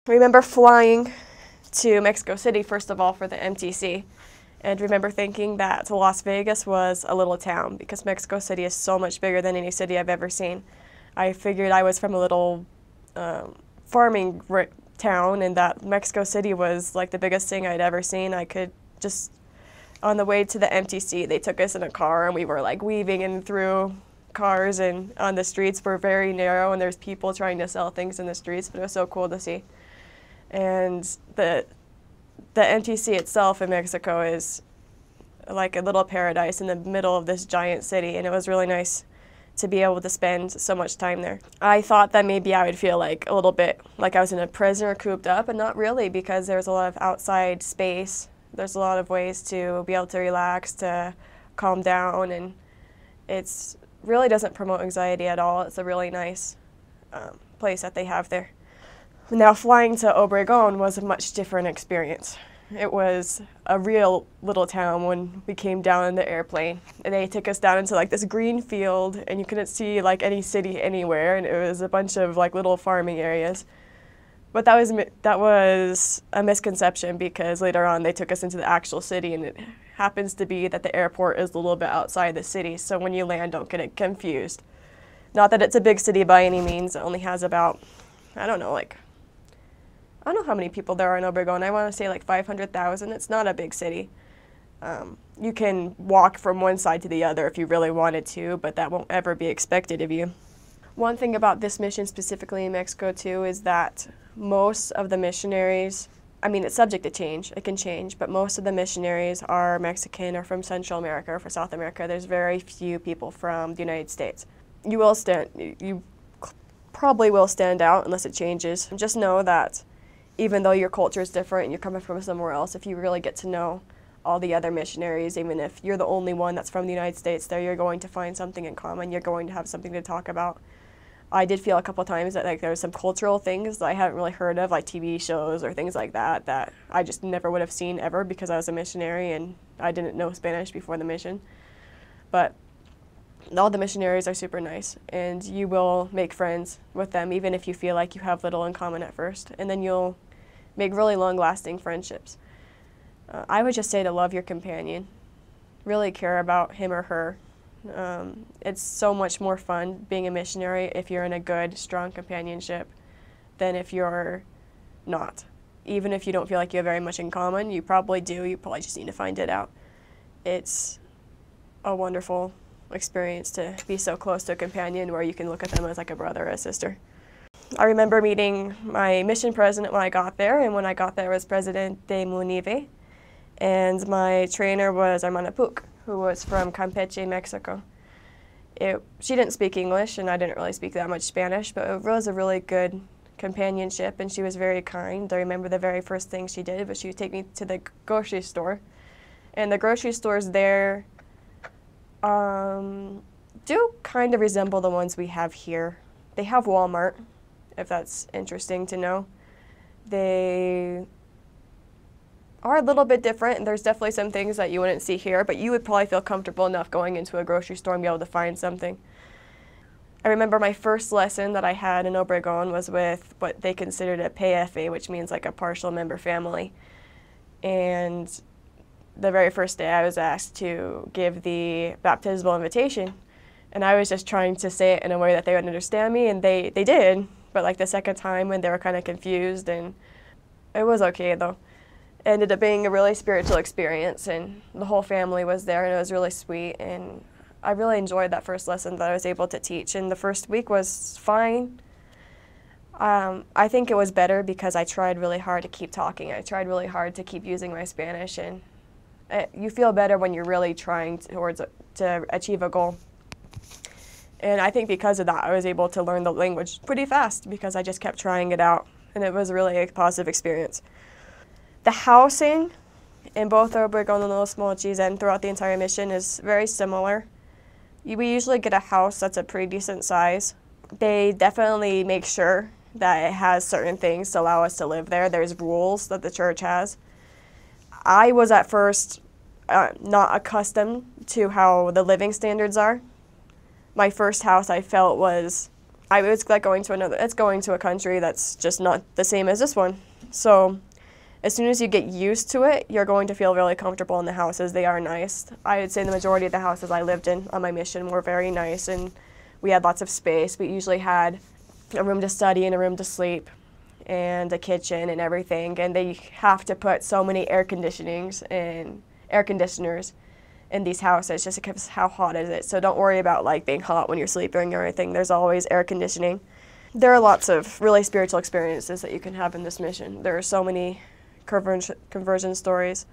I remember flying to Mexico City, first of all, for the MTC. And remember thinking that Las Vegas was a little town because Mexico City is so much bigger than any city I've ever seen. I figured I was from a little farming town and that Mexico City was like the biggest thing I'd ever seen. I could just, on the way to the MTC, they took us in a car and we were like weaving in through cars, and on the streets were very narrow and there's people trying to sell things in the streets, but it was so cool to see. And the MTC itself in Mexico is like a little paradise in the middle of this giant city, and it was really nice to be able to spend so much time there. I thought that maybe I would feel like a little bit like I was in a prison or cooped up, but not really, because there's a lot of outside space. There's a lot of ways to be able to relax, to calm down, and it's really doesn't promote anxiety at all. It's a really nice place that they have there. Now, flying to Obregon was a much different experience. It was a real little town when we came down in the airplane. And they took us down into like this green field, and you couldn't see like any city anywhere, and it was a bunch of like little farming areas. But that was a misconception, because later on they took us into the actual city, and it happens to be that the airport is a little bit outside the city, so when you land, don't get it confused. Not that it's a big city by any means. It only has about, I don't know how many people there are in Obregon. I want to say like 500,000. It's not a big city. You can walk from one side to the other if you really wanted to, but that won't ever be expected of you. One thing about this mission specifically in Mexico too is that most of the missionaries, I mean, it's subject to change, it can change, but most of the missionaries are Mexican or from Central America or from South America. There's very few people from the United States. You probably will stand out unless it changes. Just know that even though your culture is different and you're coming from somewhere else, if you really get to know all the other missionaries, even if you're the only one that's from the United States there, you're going to find something in common. You're going to have something to talk about. I did feel a couple of times that like there was some cultural things that I hadn't really heard of, like TV shows or things like that, that I just never would have seen ever because I was a missionary and I didn't know Spanish before the mission. But all the missionaries are super nice, and you will make friends with them even if you feel like you have little in common at first, and then you'll make really long-lasting friendships. I would just say to love your companion. Really care about him or her. It's so much more fun being a missionary if you're in a good, strong companionship than if you're not. Even if you don't feel like you have very much in common, you probably do. You probably just need to find it out. It's a wonderful experience to be so close to a companion where you can look at them as like a brother or a sister. I remember meeting my mission president when I got there, and when I got there was Presidente Munive, and my trainer was Hermana Puc, who was from Campeche, Mexico. She didn't speak English, and I didn't really speak that much Spanish, but it was a really good companionship, and she was very kind. I remember the very first thing she did was she would take me to the grocery store, and the grocery stores there do kind of resemble the ones we have here. They have Walmart, if that's interesting to know. They are a little bit different, and there's definitely some things that you wouldn't see here, but you would probably feel comfortable enough going into a grocery store and be able to find something. I remember my first lesson that I had in Obregon was with what they considered a PFA, which means like a partial member family. And the very first day I was asked to give the baptismal invitation, and I was just trying to say it in a way that they would understand me, and they did, but like the second time when they were kind of confused, and it was okay though. It ended up being a really spiritual experience, and the whole family was there, and it was really sweet, and I really enjoyed that first lesson that I was able to teach, and the first week was fine. I think it was better because I tried really hard to keep talking. I tried really hard to keep using my Spanish, and you feel better when you're really trying to achieve a goal. And I think because of that, I was able to learn the language pretty fast because I just kept trying it out, and it was really a positive experience. The housing in both Obregon and Los Mochis and throughout the entire mission is very similar. We usually get a house that's a pretty decent size. They definitely make sure that it has certain things to allow us to live there. There's rules that the church has. I was at first not accustomed to how the living standards are. My first house I felt was It's like it's going to a country that's just not the same as this one. So as soon as you get used to it, you're going to feel really comfortable in the houses. They are nice. I would say the majority of the houses I lived in on my mission were very nice, and we had lots of space. We usually had a room to study and a room to sleep and a kitchen and everything, and they have to put so many air conditioners in these houses just because how hot is it. So don't worry about like being hot when you're sleeping or anything. There's always air conditioning. There are lots of really spiritual experiences that you can have in this mission. There are so many conversion stories.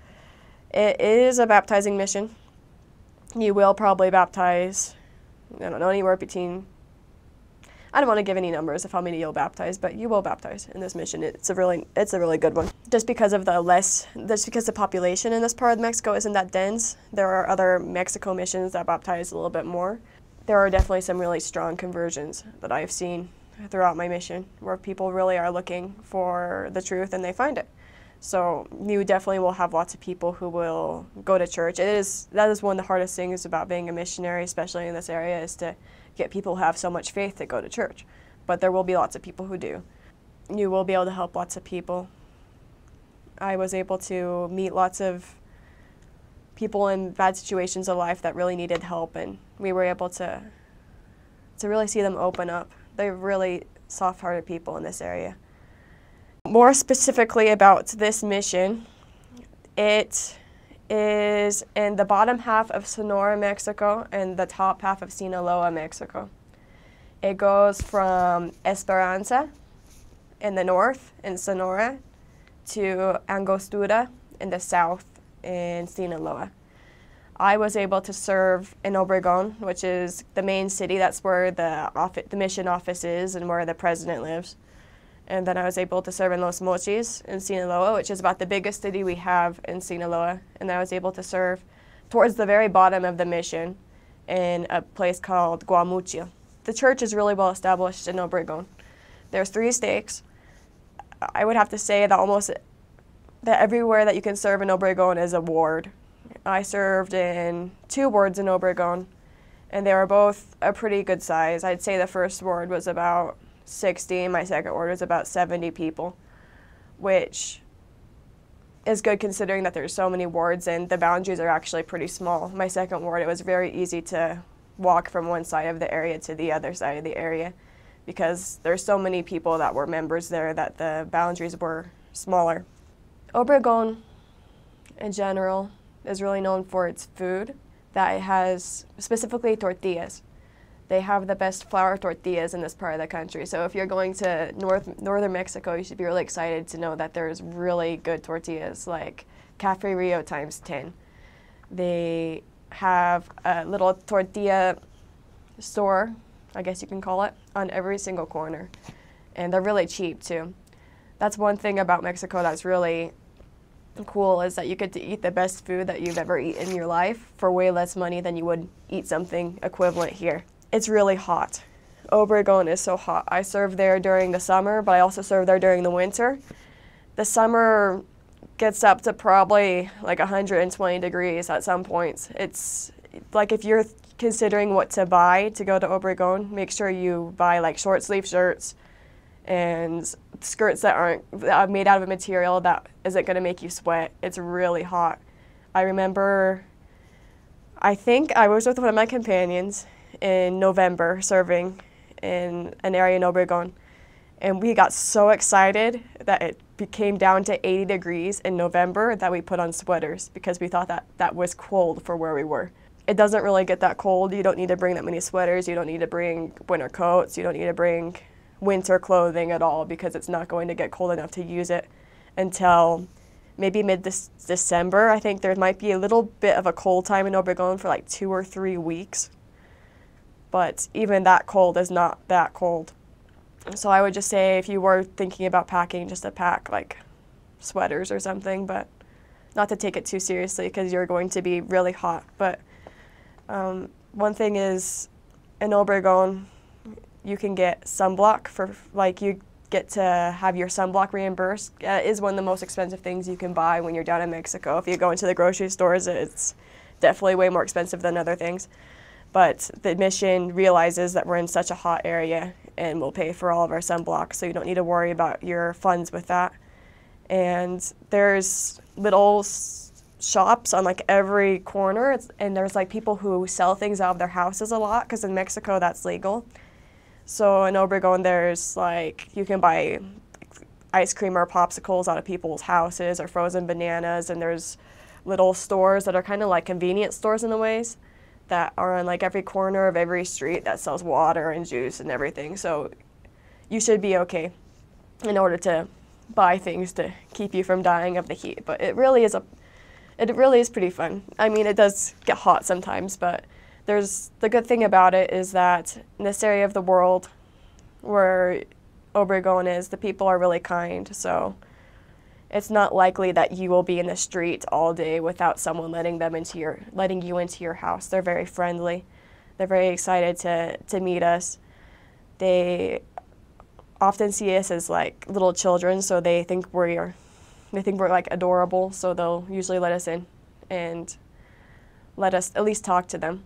It is a baptizing mission. You will probably baptize, I don't know, anywhere between, I don't want to give any numbers of how many you'll baptize, but you will baptize in this mission. It's a really good one. Just because the population in this part of Mexico isn't that dense, there are other Mexico missions that baptize a little bit more. There are definitely some really strong conversions that I've seen throughout my mission where people really are looking for the truth and they find it. So you definitely will have lots of people who will go to church. That is one of the hardest things about being a missionary, especially in this area, is to get people who have so much faith to go to church. But there will be lots of people who do. You will be able to help lots of people. I was able to meet lots of people in bad situations of life that really needed help, and we were able to really see them open up. They're really soft-hearted people in this area. More specifically about this mission, it is in the bottom half of Sonora, Mexico, and the top half of Sinaloa, Mexico. It goes from Esperanza in the north in Sonora to Angostura in the south in Sinaloa. I was able to serve in Obregon, which is the main city. That's where the mission office is and where the president lives. And then I was able to serve in Los Mochis in Sinaloa, which is about the biggest city we have in Sinaloa. And I was able to serve towards the very bottom of the mission in a place called Guamuchil. The church is really well established in Obregon. There's 3 stakes. I would have to say that everywhere that you can serve in Obregon is a ward. I served in 2 wards in Obregon, and they were both a pretty good size. I'd say the first ward was about 60, my second ward was about 70 people, which is good considering that there's so many wards and the boundaries are actually pretty small. My second ward, it was very easy to walk from one side of the area to the other side of the area because there's so many people that were members there that the boundaries were smaller. Obregon, in general, is really known for its food, that it has specifically tortillas. They have the best flour tortillas in this part of the country. So if you're going to northern Mexico, you should be really excited to know that there's really good tortillas, like Cafe Rio times 10. They have a little tortilla store, I guess you can call it, on every single corner. And they're really cheap too. That's one thing about Mexico that's really cool, is that you get to eat the best food that you've ever eaten in your life for way less money than you would eat something equivalent here. It's really hot. Obregon is so hot. I served there during the summer, but I also served there during the winter. The summer gets up to probably like 120 degrees at some points. It's like if you're considering what to buy to go to Obregon, make sure you buy like short sleeve shirts and skirts that are made out of a material that isn't going to make you sweat. It's really hot. I remember, I think I was with one of my companions in November serving in an area in Obregon, and we got so excited that it came down to 80 degrees in November that we put on sweaters because we thought that was cold for where we were. It doesn't really get that cold. You don't need to bring that many sweaters. You don't need to bring winter coats. You don't need to bring winter clothing at all because it's not going to get cold enough to use it until maybe mid-December. I think there might be a little bit of a cold time in Obregon for like 2 or 3 weeks. But even that cold is not that cold. So I would just say if you were thinking about packing, just to pack like sweaters or something, but not to take it too seriously because you're going to be really hot. But one thing is, in Obregon, you can get sunblock for, like, you get to have your sunblock reimbursed. It is one of the most expensive things you can buy when you're down in Mexico. If you go into the grocery stores, it's definitely way more expensive than other things. But the mission realizes that we're in such a hot area and will pay for all of our sunblocks, so you don't need to worry about your funds with that. And there's little shops on like every corner, and there's like people who sell things out of their houses a lot, because in Mexico that's legal. So in Obregon there's like, you can buy ice cream or popsicles out of people's houses, or frozen bananas, and there's little stores that are kind of like convenience stores in a ways, that are on like every corner of every street that sells water and juice and everything. So you should be okay in order to buy things to keep you from dying of the heat. But it really is pretty fun. I mean, it does get hot sometimes, but the good thing about it is that in this area of the world where Obregon is, the people are really kind. So it's not likely that you will be in the street all day without someone letting you into your house. They're very friendly. They're very excited to meet us. They often see us as like little children, so they think we're like adorable. So they'll usually let us in and let us at least talk to them.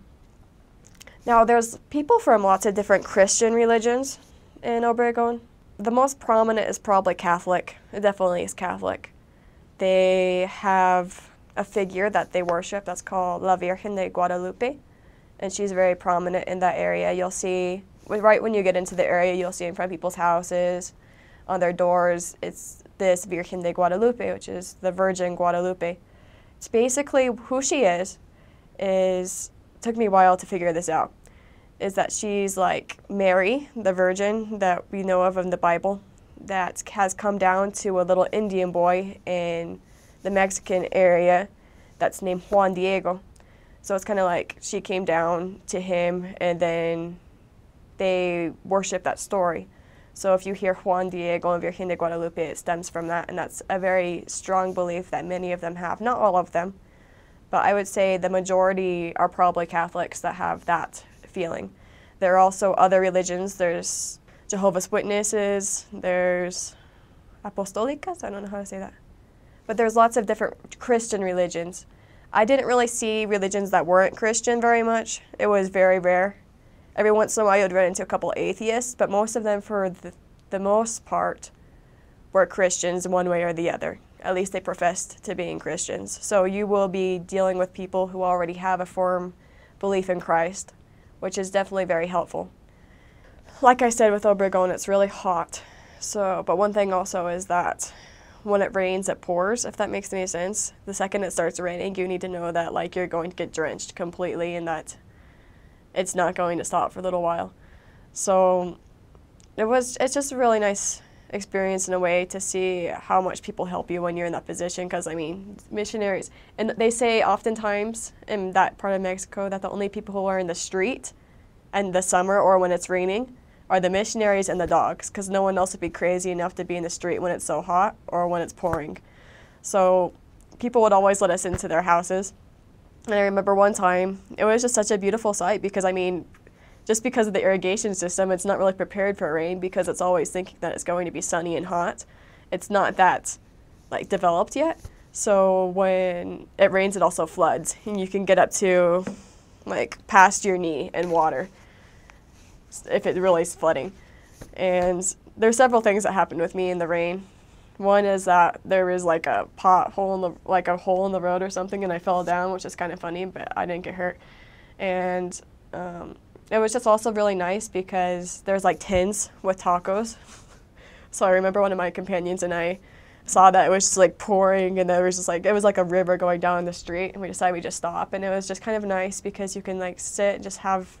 Now, there's people from lots of different Christian religions in Obregon. The most prominent is probably Catholic. It definitely is Catholic. They have a figure that they worship that's called La Virgen de Guadalupe, and she's very prominent in that area. You'll see, right when you get into the area, you'll see in front of people's houses, on their doors, it's this Virgen de Guadalupe, which is the Virgin Guadalupe. It's basically who she is, took me a while to figure this out, is that she's like Mary, the Virgin that we know of in the Bible, that has come down to a little Indian boy in the Mexican area that's named Juan Diego. So it's kind of like she came down to him, and then they worship that story. So if you hear Juan Diego and Virgen de Guadalupe, it stems from that, and that's a very strong belief that many of them have. Not all of them, but I would say the majority are probably Catholics that have that feeling. There are also other religions. There's Jehovah's Witnesses, there's Apostolicas, I don't know how to say that. But there's lots of different Christian religions. I didn't really see religions that weren't Christian very much. It was very rare. Every once in a while you'd run into a couple atheists, but most of them, for the most part, were Christians one way or the other. At least they professed to being Christians. So you will be dealing with people who already have a firm belief in Christ, which is definitely very helpful. Like I said, with Obregon, it's really hot. But one thing also is that when it rains, it pours, if that makes any sense. The second it starts raining, you need to know that like you're going to get drenched completely and that it's not going to stop for a little while. So it's just a really nice experience in a way to see how much people help you when you're in that position, because I mean, missionaries, and they say oftentimes in that part of Mexico that the only people who are in the street in the summer or when it's raining are the missionaries and the dogs, because no one else would be crazy enough to be in the street when it's so hot or when it's pouring. So people would always let us into their houses. And I remember one time, it was just such a beautiful sight, because I mean, just because of the irrigation system, it's not really prepared for rain, because it's always thinking that it's going to be sunny and hot. It's not that like developed yet. So when it rains, it also floods, and you can get up to like past your knee in water if it really is flooding. And there's several things that happened with me in the rain. One is that there was like a hole in the road or something, and I fell down, which is kind of funny, but I didn't get hurt. And it was just also really nice because there's like tins with tacos. So I remember one of my companions and I saw that it was just like pouring, and there was just like, it was like a river going down the street, and we decided we'd just stop. And it was just kind of nice because you can like sit and just have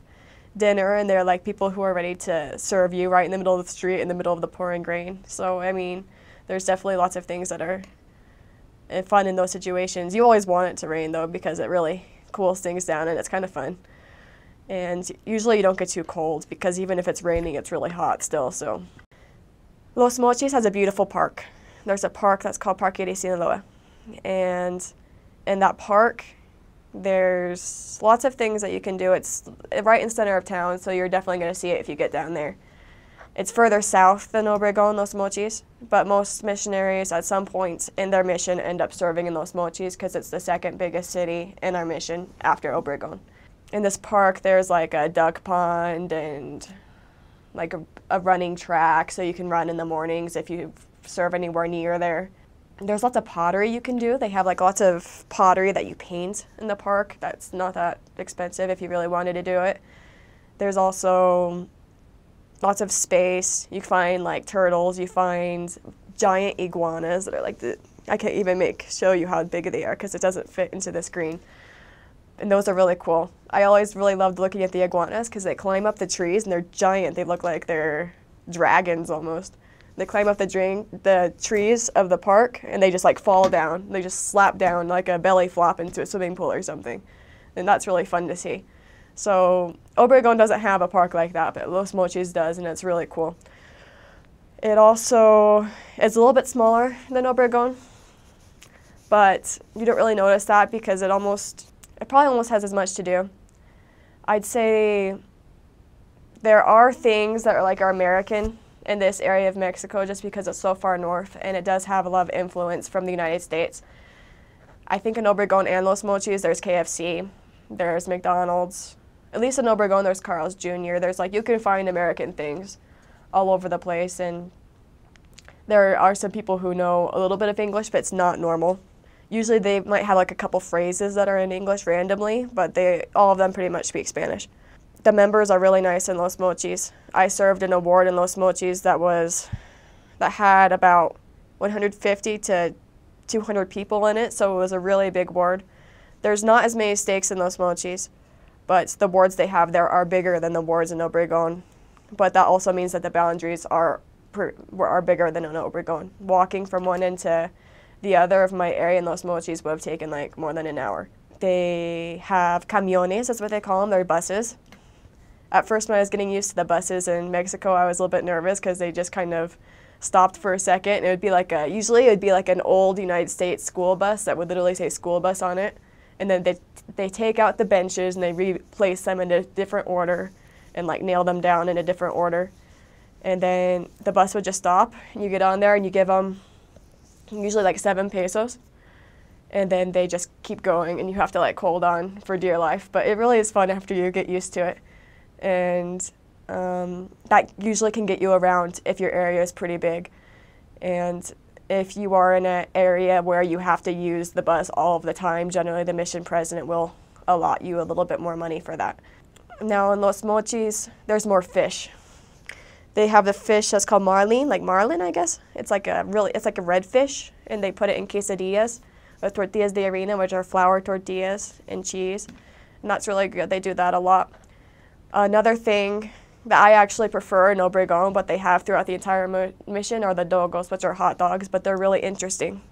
dinner, and there are like people who are ready to serve you right in the middle of the street in the middle of the pouring rain. So I mean, there's definitely lots of things that are fun in those situations. You always want it to rain though, because it really cools things down and it's kind of fun. And usually you don't get too cold, because even if it's raining, it's really hot still. So Los Mochis has a beautiful park. There's a park that's called Parque de Sinaloa. And in that park, there's lots of things that you can do. It's right in the center of town, so you're definitely going to see it if you get down there. It's further south than Obregon, Los Mochis, but most missionaries at some point in their mission end up serving in Los Mochis, because it's the second biggest city in our mission after Obregon. In this park, there's like a duck pond and like a running track so you can run in the mornings if you serve anywhere near there. There's lots of pottery you can do. They have like lots of pottery that you paint in the park. That's not that expensive if you really wanted to do it. There's also lots of space. You find like turtles, you find giant iguanas that are like I can't even show you how big they are because it doesn't fit into the screen. And those are really cool. I always really loved looking at the iguanas because they climb up the trees and they're giant. They look like they're dragons almost. They climb up the trees of the park and they just like fall down. They just slap down like a belly flop into a swimming pool or something. And that's really fun to see. So Obregon doesn't have a park like that, but Los Mochis does, and it's really cool. It also is a little bit smaller than Obregon, but you don't really notice that because it probably almost has as much to do. I'd say there are things that are American in this area of Mexico just because it's so far north, and it does have a lot of influence from the United States. I think in Obregon and Los Mochis there's KFC, there's McDonald's. At least in Obregon there's Carl's Jr. There's you can find American things all over the place, and there are some people who know a little bit of English, but it's not normal. Usually they might have a couple phrases that are in English randomly, but all of them pretty much speak Spanish. The members are really nice in Los Mochis. I served an award in Los Mochis that had about 150 to 200 people in it, so it was a really big ward. There's not as many steaks in Los Mochis, but the wards they have there are bigger than the wards in Obregon. But that also means that the boundaries are bigger than in Obregon. Walking from one end to the other of my area in Los Mochis would have taken more than an hour. They have camiones, that's what they call them, they're buses. At first when I was getting used to the buses in Mexico, I was a little bit nervous because they just kind of stopped for a second. And it would be usually it would be like an old United States school bus that would literally say school bus on it. And then they take out the benches and they replace them in a different order and nail them down in a different order. And then the bus would just stop. You get on there and you give them usually 7 pesos. And then they just keep going and you have to hold on for dear life. But it really is fun after you get used to it. And that usually can get you around if your area is pretty big. And if you are in an area where you have to use the bus all of the time, generally the mission president will allot you a little bit more money for that. Now in Los Mochis, there's more fish. They have the fish that's called marlin, marlin, I guess. It's like a red fish, and they put it in quesadillas with tortillas de harina, which are flour tortillas and cheese. And that's really good. They do that a lot. Another thing that I actually prefer in Obregon, but they have throughout the entire mission, are the dogos, which are hot dogs, but they're really interesting.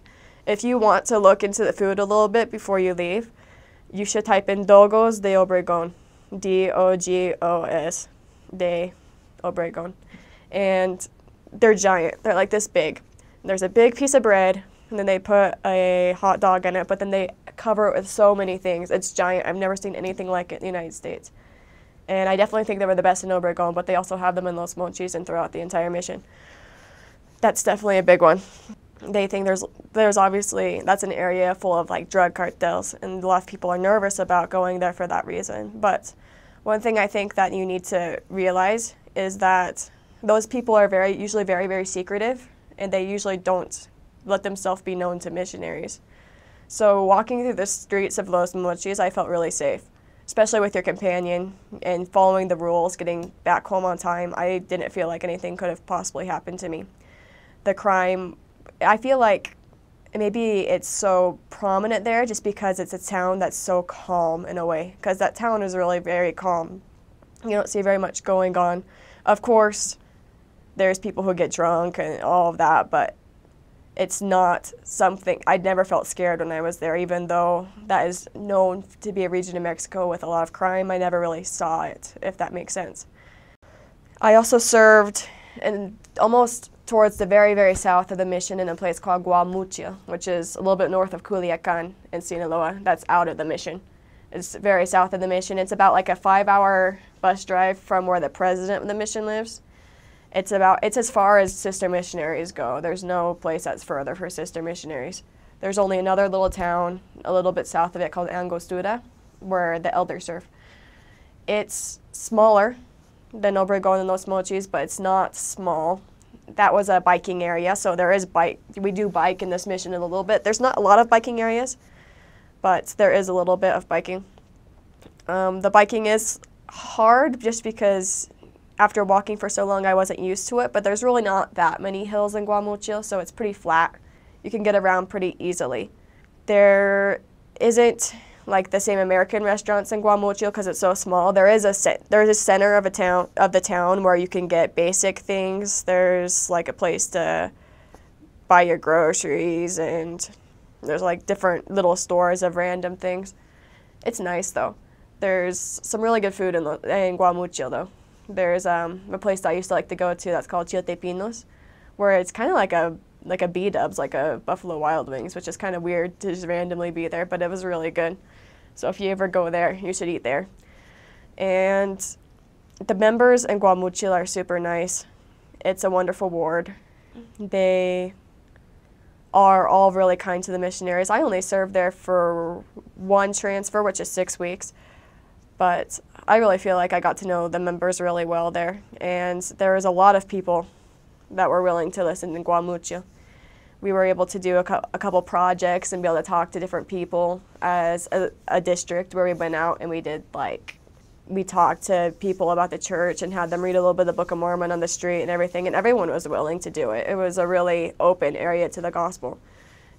If you want to look into the food a little bit before you leave, you should type in Dogos de Obregon, Dogos de Obregon. And they're giant. They're this big. There's a big piece of bread, and then they put a hot dog in it, but then they cover it with so many things. It's giant. I've never seen anything like it in the United States. And I definitely think they were the best in Obregon, but they also have them in Los Mochis and throughout the entire mission. That's definitely a big one. They think there's obviously, that's an area full of drug cartels, and a lot of people are nervous about going there for that reason. But one thing I think that you need to realize is that those people are usually very, very secretive, and they usually don't let themselves be known to missionaries. So walking through the streets of Los Mochis, I felt really safe, especially with your companion and following the rules, getting back home on time. I didn't feel like anything could have possibly happened to me. The crime, I feel like maybe it's so prominent there just because it's a town that's so calm in a way, because that town is really very calm. You don't see very much going on. Of course, there's people who get drunk and all of that, but it's not something, I'd never felt scared when I was there, even though that is known to be a region in Mexico with a lot of crime. I never really saw it, if that makes sense. I also served almost towards the very, very south of the mission in a place called Guamuchil, which is a little bit north of Culiacan in Sinaloa. That's out of the mission. It's very south of the mission. It's about a 5-hour bus drive from where the president of the mission lives. It's as far as sister missionaries go. There's no place that's further for sister missionaries. There's only another little town a little bit south of it called Angostura, where the elders serve. It's smaller than Obregon and Los Mochis, but it's not small. That was a biking area, so there is we do bike in this mission a little bit. There's not a lot of biking areas, but there is a little bit of biking. The biking is hard just because after walking for so long I wasn't used to it, but there's really not that many hills in Guamuchil, so it's pretty flat. You can get around pretty easily. There isn't like the same American restaurants in Guamuchil because it's so small. There's a center of the town where you can get basic things. There's like a place to buy your groceries, and there's like different little stores of random things. It's nice though. There's some really good food in Guamuchil though. There's a place that I used to like to go to that's called Chiltepinos, where it's kind of like a B-dubs, like a Buffalo Wild Wings, which is kind of weird to just randomly be there, but it was really good. So if you ever go there, you should eat there. And the members in Guamuchil are super nice. It's a wonderful ward. They are all really kind to the missionaries. I only served there for one transfer, which is 6 weeks. But I really feel like I got to know the members really well there. And there was a lot of people that were willing to listen in Guamuchil. We were able to do a couple projects and be able to talk to different people as a district where we went out and we talked to people about the church and had them read a little bit of the Book of Mormon on the street and everything, and everyone was willing to do it. It was a really open area to the gospel.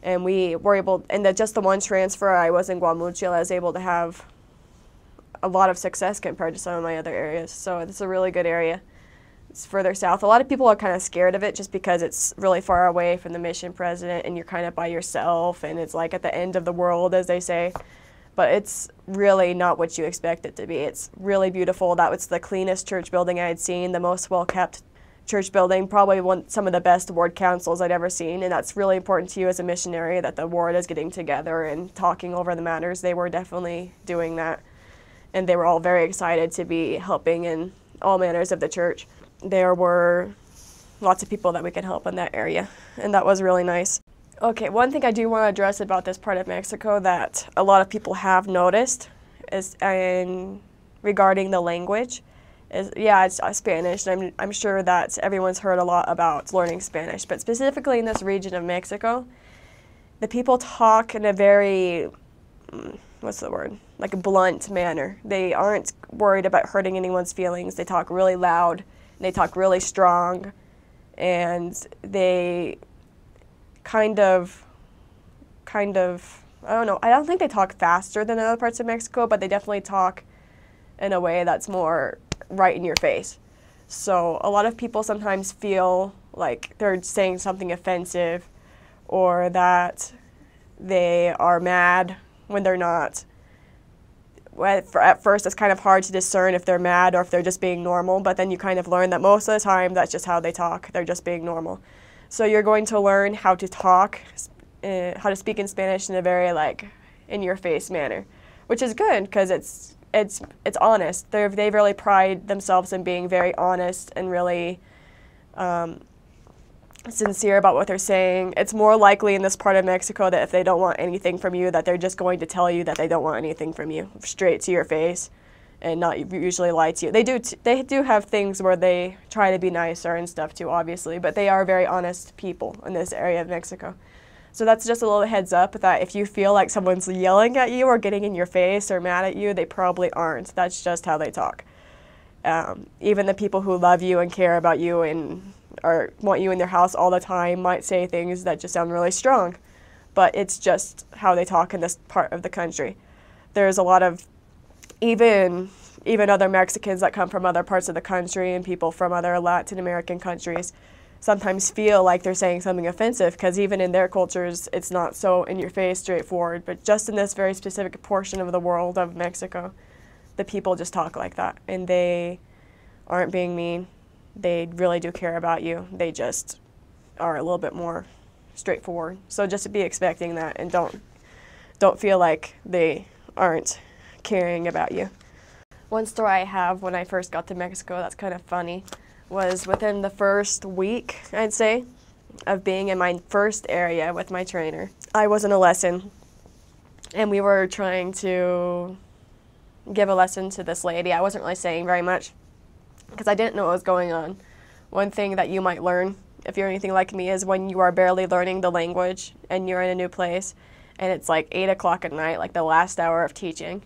And we were able, just the one transfer I was in Guamuchil, I was able to have a lot of success compared to some of my other areas. So it's a really good area. It's further south. A lot of people are kind of scared of it just because it's really far away from the mission president and you're kind of by yourself and it's like at the end of the world, as they say. But it's really not what you expect it to be. It's really beautiful. That was the cleanest church building I had seen, the most well-kept church building, probably some of the best ward councils I'd ever seen. And that's really important to you as a missionary, that the ward is getting together and talking over the matters. They were definitely doing that. And they were all very excited to be helping in all manners of the church. There were lots of people that we could help in that area, and that was really nice. Okay, one thing I do want to address about this part of Mexico that a lot of people have noticed is regarding the language. It's Spanish, and I'm sure that everyone's heard a lot about learning Spanish, but specifically in this region of Mexico, the people talk in a very, like a blunt manner. They aren't worried about hurting anyone's feelings. They talk really loud. They talk really strong, and they kind of, I don't know, I don't think they talk faster than other parts of Mexico, but they definitely talk in a way that's more right in your face. So a lot of people sometimes feel like they're saying something offensive or that they are mad when they're not. At first, it's kind of hard to discern if they're mad or if they're just being normal, but then you kind of learn that most of the time that's just how they talk. They're just being normal. So you're going to learn how to talk, how to speak in Spanish in a very in-your-face manner, which is good because it's honest. They really pride themselves in being very honest and really sincere about what they're saying. It's more likely in this part of Mexico that if they don't want anything from you, that they're just going to tell you that they don't want anything from you, straight to your face, and not usually lie to you. They do have things where they try to be nicer and stuff too, obviously, but they are very honest people in this area of Mexico. So that's just a little heads up that if you feel like someone's yelling at you or getting in your face or mad at you, they probably aren't. That's just how they talk. Even the people who love you and care about you and or want you in their house all the time might say things that just sound really strong, but it's just how they talk in this part of the country. There's a lot of even other Mexicans that come from other parts of the country and people from other Latin American countries sometimes feel like they're saying something offensive because even in their cultures it's not so in your face, straightforward, but just in this very specific portion of the world of Mexico, the people just talk like that and they aren't being mean. They really do care about you. They just are a little bit more straightforward. So just to be expecting that and don't feel like they aren't caring about you. One story I have when I first got to Mexico that's kind of funny was within the first week, I'd say, of being in my first area with my trainer. I was in a lesson and we were trying to give a lesson to this lady. I wasn't really saying very much. because I didn't know what was going on. One thing that you might learn, if you're anything like me, is when you are barely learning the language and you're in a new place and it's like 8 o'clock at night, like the last hour of teaching,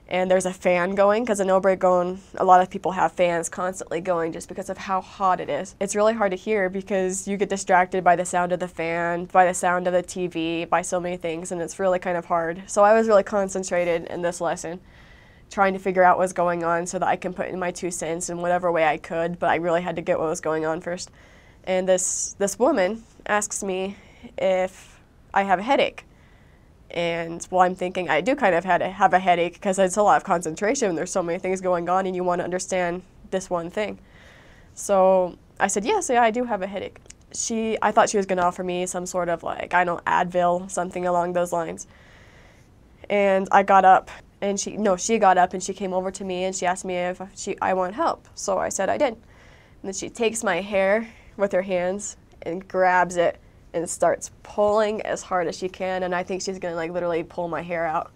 and there's a fan going, because in Obregon, a lot of people have fans constantly going just because of how hot it is. It's really hard to hear because you get distracted by the sound of the fan, by the sound of the TV, by so many things, and it's really kind of hard. So I was really concentrated in this lesson, trying to figure out what's going on so that I can put in my 2 cents in whatever way I could, but I really had to get what was going on first. And this woman asks me if I have a headache. And well, I'm thinking I do kind of have a headache because it's a lot of concentration and there's so many things going on and you want to understand this one thing. So I said, yes, yeah, I do have a headache. I thought she was going to offer me some sort of like, I don't know, Advil, something along those lines. And I got up and she got up and she came over to me and she asked me if I want help. So I said I did. And then she takes my hair with her hands and grabs it and starts pulling as hard as she can, and I think she's gonna like literally pull my hair out.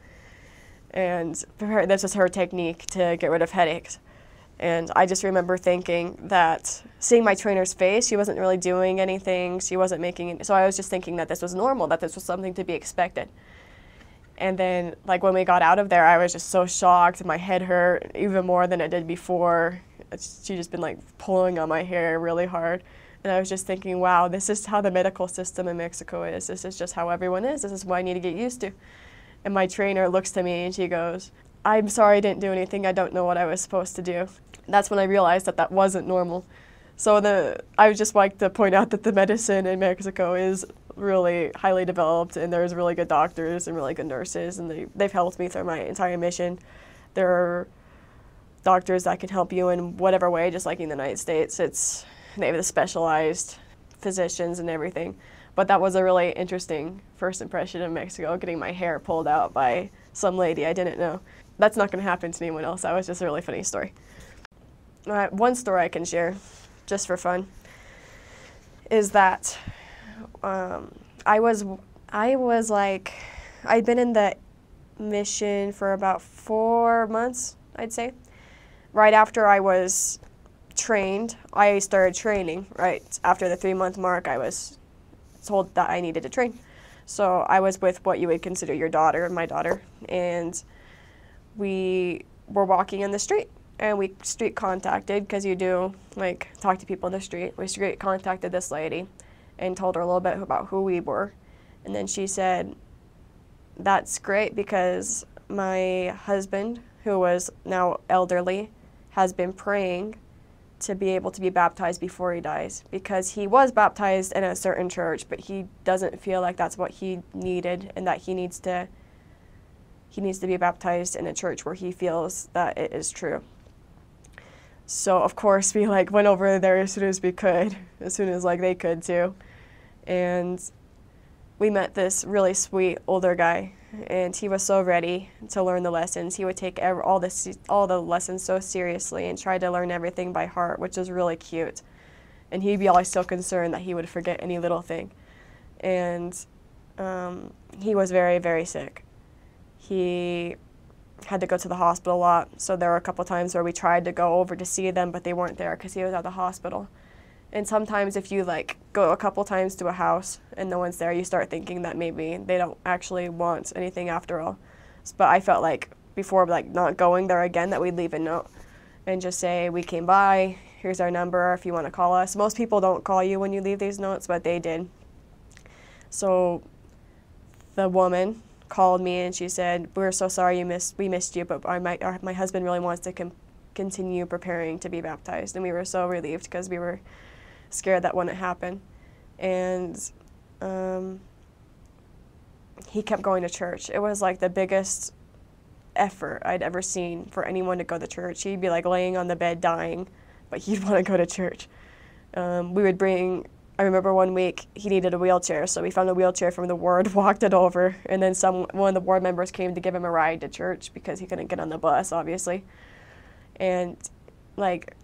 And this is her technique to get rid of headaches. And I just remember thinking that, seeing my trainer's face, she wasn't really doing anything, she wasn't making it, so I was just thinking that this was normal, that this was something to be expected. And then like when we got out of there, I was just so shocked, my head hurt even more than it did before. She just been like pulling on my hair really hard. And I was just thinking, wow, this is how the medical system in Mexico is. This is just how everyone is. This is what I need to get used to. And my trainer looks to me and she goes, I'm sorry I didn't do anything. I don't know what I was supposed to do. That's when I realized that that wasn't normal. So I would just like to point out that the medicine in Mexico is really highly developed, and there's really good doctors and really good nurses, and they've helped me through my entire mission. There are doctors that can help you in whatever way, just like in the United States. They have the specialized physicians and everything. But that was a really interesting first impression of Mexico, getting my hair pulled out by some lady I didn't know. That's not going to happen to anyone else. That was just a really funny story. One story I can share, just for fun, is that I'd been in the mission for about 4 months, I'd say. Right after I was trained, I started training. Right after the 3-month mark, I was told that I needed to train. So I was with what you would consider your daughter, my daughter, and we were walking in the street, and we street contacted, because you do like talk to people in the street. We street contacted this lady and told her a little bit about who we were, and then she said, that's great, because my husband, who was now elderly, has been praying to be able to be baptized before he dies, because he was baptized in a certain church, but he doesn't feel like that's what he needed, and that he needs to be baptized in a church where he feels that it is true. So of course we like went over there as soon as we could, as soon as like they could too, and we met this really sweet older guy, and he was so ready to learn the lessons. He would take all the lessons so seriously and try to learn everything by heart, which was really cute. And he'd be always so concerned that he would forget any little thing. And he was very, very sick. He had to go to the hospital a lot, so there were a couple times where we tried to go over to see them, but they weren't there because he was at the hospital. And sometimes if you like go a couple times to a house and no one's there, you start thinking that maybe they don't actually want anything after all. But I felt like before like not going there again, that we'd leave a note and just say, we came by, here's our number if you want to call us. Most people don't call you when you leave these notes, but they did. So the woman called me and she said, we're so sorry we missed you, but my husband really wants to continue preparing to be baptized. And we were so relieved, because we were scared that wouldn't happen. And he kept going to church. It was like the biggest effort I'd ever seen for anyone to go to church. He'd be like laying on the bed dying, but he'd want to go to church. I remember one week he needed a wheelchair, so we found a wheelchair from the ward, walked it over, and then one of the ward members came to give him a ride to church because he couldn't get on the bus, obviously. And like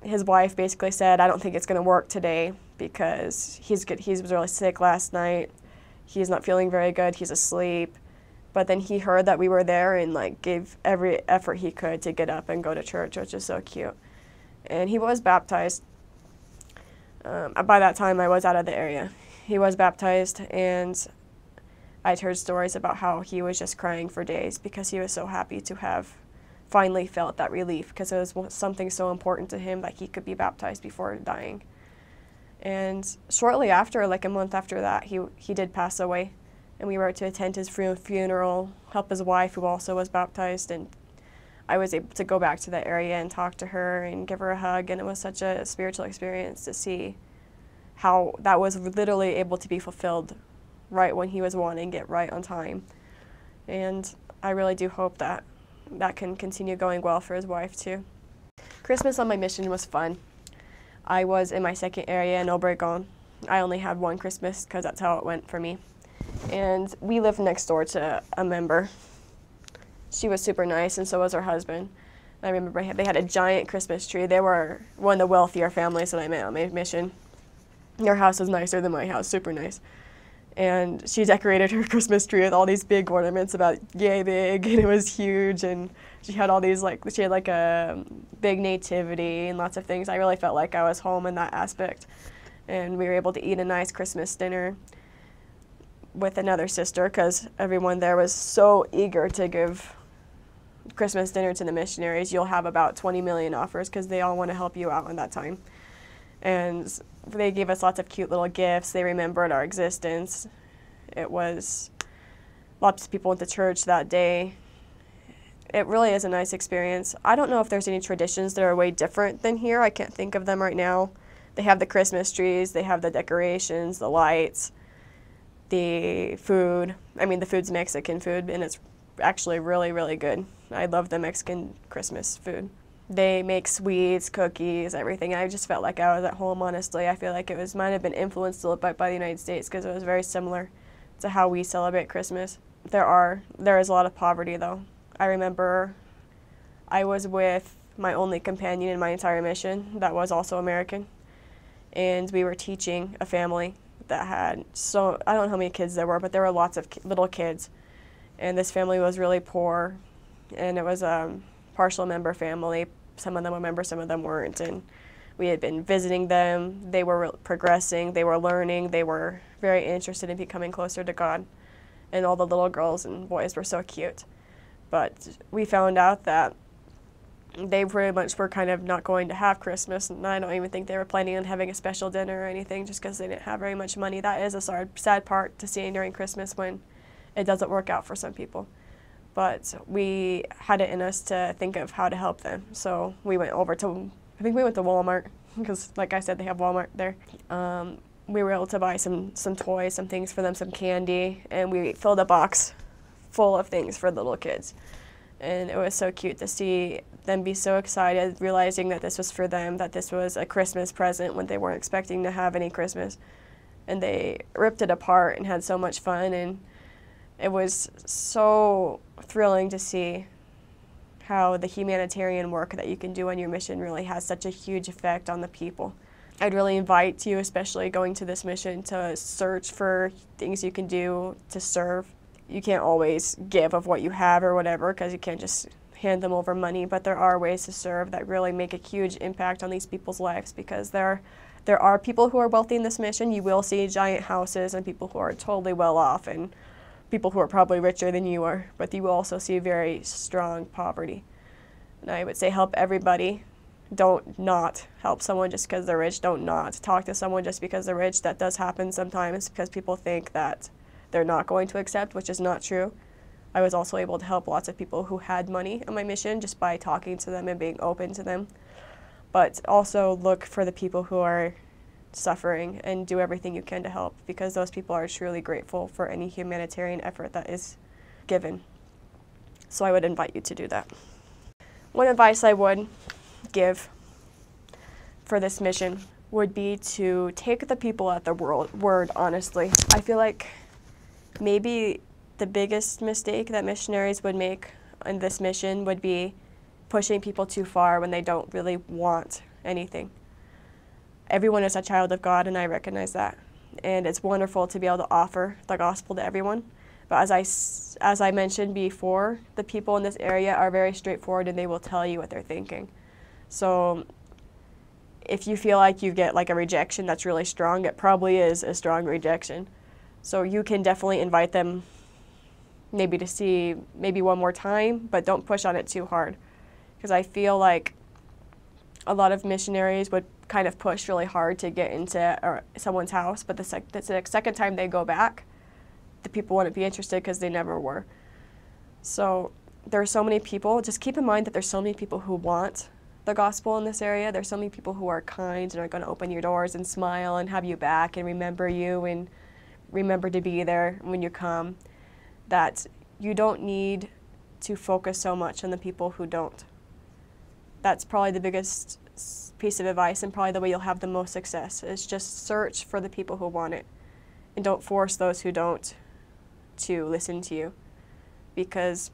his wife basically said, I don't think it's going to work today because he was really sick last night. He's not feeling very good. He's asleep. But then he heard that we were there and like gave every effort he could to get up and go to church, which is so cute. and he was baptized. By that time, I was out of the area. He was baptized, and I'd heard stories about how he was just crying for days because he was so happy to have finally felt that relief, because it was something so important to him that he could be baptized before dying. And shortly after, like a month after that, he did pass away, and we were to attend his funeral, help his wife, who also was baptized, and I was able to go back to that area and talk to her and give her a hug, and it was such a spiritual experience to see how that was literally able to be fulfilled right when he was wanting it, right on time. And I really do hope that that can continue going well for his wife too. Christmas on my mission was fun. I was in my second area in Obregon. I only had one Christmas because that's how it went for me. And we lived next door to a member. She was super nice, and so was her husband. I remember they had a giant Christmas tree. They were one of the wealthier families that I met on my mission. Their house was nicer than my house, super nice. And she decorated her Christmas tree with all these big ornaments about yay big, and it was huge, and she had all these, she had like a big nativity and lots of things. I really felt like I was home in that aspect. And we were able to eat a nice Christmas dinner with another sister, because everyone there was so eager to give Christmas dinner to the missionaries. You'll have about 20 million offers because they all want to help you out in that time. And they gave us lots of cute little gifts. They remembered our existence. It was, lots of people went to church that day. It really is a nice experience. I don't know if there's any traditions that are way different than here. I can't think of them right now. They have the Christmas trees, they have the decorations, the lights, the food. I mean, the food's Mexican food, and it's actually really, really good. I love the Mexican Christmas food. They make sweets, cookies, everything. I just felt like I was at home, honestly. I feel like it might have been influenced a little bit by the United States, because it was very similar to how we celebrate Christmas. There is a lot of poverty, though. I remember I was with my only companion in my entire mission that was also American, and we were teaching a family that had, I don't know how many kids there were, but there were lots of little kids. And this family was really poor, and it was a partial member family. Some of them were members, some of them weren't, and we had been visiting them. They were progressing, they were learning, they were very interested in becoming closer to God, and all the little girls and boys were so cute. But we found out that they pretty much were kind of not going to have Christmas, and I don't even think they were planning on having a special dinner or anything, just because they didn't have very much money. That is a sad part to see during Christmas, when it doesn't work out for some people. But we had it in us to think of how to help them. So we went over to, I think we went to Walmart, because like I said, they have Walmart there. We were able to buy some toys, some things for them, some candy, and we filled a box full of things for the little kids. And it was so cute to see them be so excited, realizing that this was for them, that this was a Christmas present when they weren't expecting to have any Christmas. And they ripped it apart and had so much fun, and it was so thrilling to see how the humanitarian work that you can do on your mission really has such a huge effect on the people. I'd really invite you, especially going to this mission, to search for things you can do to serve. You can't always give of what you have or whatever, because you can't just hand them over money, but there are ways to serve that really make a huge impact on these people's lives, because there are people who are wealthy in this mission. You will see giant houses and people who are totally well off, and people who are probably richer than you are, but you will also see very strong poverty. And I would say help everybody. Don't not help someone just because they're rich. Don't not talk to someone just because they're rich. That does happen sometimes, because people think that they're not going to accept, which is not true. I was also able to help lots of people who had money on my mission just by talking to them and being open to them. But also look for the people who are suffering and do everything you can to help, because those people are truly grateful for any humanitarian effort that is given. So I would invite you to do that. One advice I would give for this mission would be to take the people at their word, honestly. I feel like maybe the biggest mistake that missionaries would make in this mission would be pushing people too far when they don't really want anything. Everyone is a child of God, and I recognize that. And it's wonderful to be able to offer the gospel to everyone. But as I mentioned before, the people in this area are very straightforward, and they will tell you what they're thinking. So if you feel like you get like a rejection that's really strong, it probably is a strong rejection. So you can definitely invite them maybe to see maybe one more time, but don't push on it too hard. Because I feel like a lot of missionaries would kind of push really hard to get into someone's house, but the second time they go back, the people wouldn't be interested because they never were. So there are so many people. Just keep in mind that there's so many people who want the gospel in this area. There's so many people who are kind and are going to open your doors and smile and have you back and remember you and remember to be there when you come, that you don't need to focus so much on the people who don't. That's probably the biggest piece of advice and probably the way you'll have the most success, is just search for the people who want it and don't force those who don't to listen to you, because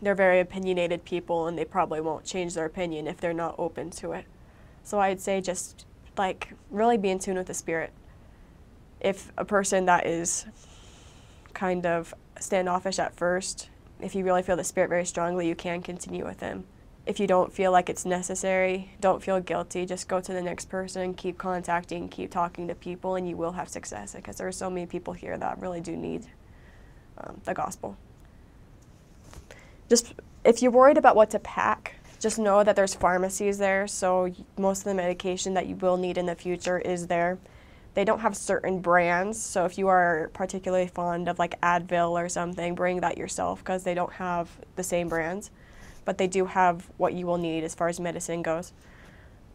they're very opinionated people and they probably won't change their opinion if they're not open to it. So I'd say just like really be in tune with the Spirit. If a person that is kind of standoffish at first, if you really feel the Spirit very strongly, you can continue with them. If you don't feel like it's necessary, don't feel guilty, just go to the next person, keep contacting, keep talking to people, and you will have success, because there are so many people here that really do need the gospel. Just if you're worried about what to pack, just know that there's pharmacies there, so most of the medication that you will need in the future is there. They don't have certain brands, so if you are particularly fond of like Advil or something, bring that yourself, because they don't have the same brands, but they do have what you will need as far as medicine goes.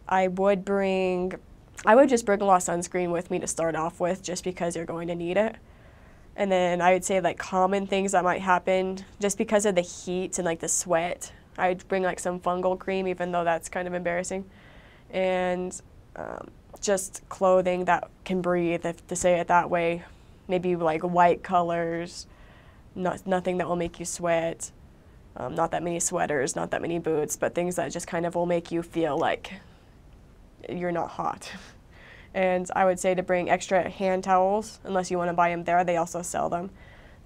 I would just bring a lot of sunscreen with me to start off with, just because you're going to need it. And then I would say like common things that might happen just because of the heat and like the sweat. I'd bring like some fungal cream, even though that's kind of embarrassing. And just clothing that can breathe, if to say it that way. Maybe like white colors, nothing that will make you sweat. Not that many sweaters, not that many boots, but things that just kind of will make you feel like you're not hot. And I would say to bring extra hand towels, unless you want to buy them there. They also sell them.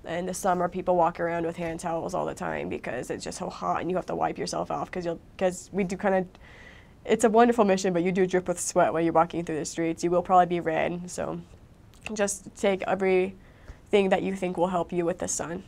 In the summer, people walk around with hand towels all the time because it's just so hot and you have to wipe yourself off, because we do kind of, it's a wonderful mission, but you do drip with sweat when you're walking through the streets. You will probably be red, so just take everything that you think will help you with the sun.